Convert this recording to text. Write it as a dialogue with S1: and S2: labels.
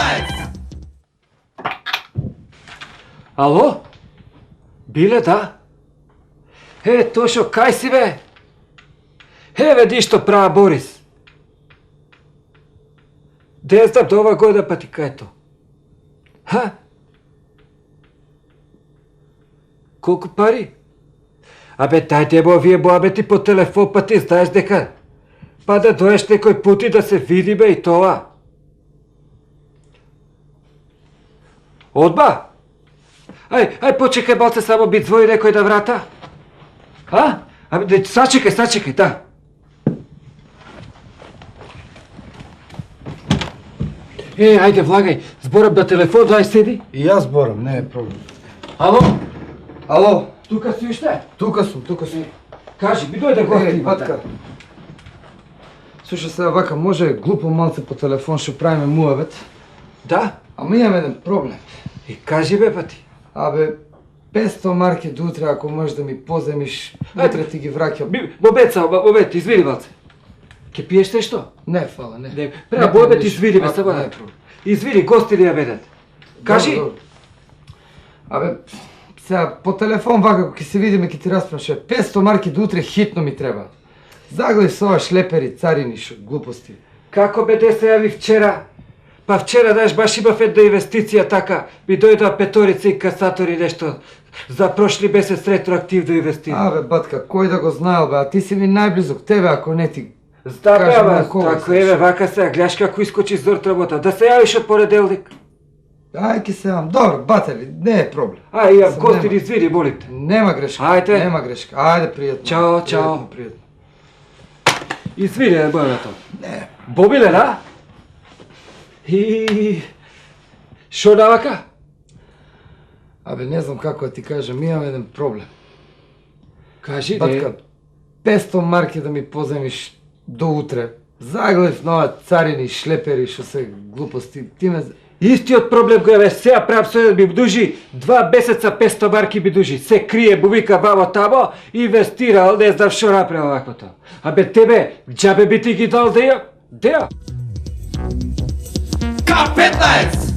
S1: K15!
S2: Ало? Биле, да? Тошо, кај си бе? Види што права Борис. Де знам до ова година па ти кај то? Ха? Колку пари? Абе, тајте бо вие боабе ти по телефон, па ти знаеш дека па да доеш некој пути да се види бе и тоа. Одба? Ај, почекај балце, само би звои некој да врата. А? Абе, сачекај, да. Ајде, влагај, зборам на телефон, ај седи.
S3: И јас зборам, не е проблем.
S2: Ало?
S3: Ало,
S2: Тука си уште?
S3: тука сум.
S2: Кажи, би дојде гости.
S3: Патка. Слушай сега вака, може глупо малце по телефон што правиме муавет,
S2: Да?
S3: ама имам еден проблем.
S2: И кажи бе пати.
S3: Абе, 500 марки до утре, ако можеш да ми поземиш, утре ти ги враќам.
S2: Бобет, извини малце. Ке пиеш нешто?
S3: Не, фала, не.
S2: Преа
S3: Не,
S2: Бобет,
S3: нищо.
S2: извини бе,
S3: Ако
S2: само
S3: не е
S2: да.
S3: проблем.
S2: Извини, гости ли ја ведат? Кажи.
S3: Добро. Абе, сега по телефон вака, ако ќе се видиме, ќе ти расправам 500 марки до утре хитно ми треба. Загледай со ова шлепери, царини, шо глупости.
S2: Како бе де се јави вчера? Па вчера, знаеш, баш имав една инвестиција така, ми дојдоа петорица и касатори нешто за прошли месец ретроактивно инвестира.
S3: Абе, батка, кој да го знаел, бе, а ти си ми најблизок тебе, ако не ти...
S2: Знам бе,
S3: кажам
S2: ама,
S3: на кого
S2: ако
S3: сеш.
S2: еве вака сега, гледаш како искочи зорт работа, да се јавиш од понеделник.
S3: Ај, ке се јавам. Добро, батели, не е проблем.
S2: Имам
S3: Само
S2: гости,
S3: нема.
S2: извини, молим те.
S3: Нема грешка.
S2: Ајде.
S3: Нема грешка. Ајде, пријатно.
S2: Чао, чао.
S3: Пријатно, пријатно.
S2: Извини, мојата.
S3: Не.
S2: Бобиле, да? И... Шо навака?
S3: Абе, не знам како да ти кажам, имам еден проблем.
S2: Кажи,
S3: Батка, 500 марки да ми поземиш до утре. Заглед на ова царини, шлепери, што се глупости. Ти ме...
S2: Истиот проблем кој бе сега правам со ми дужи 2 месеца 500 марки ми дужи. Се крие, му вика вамо тамо, инвестирал, не знам што направил вакото. Абе тебе, џабе би ти ги дал деја? Деја?
S1: K15!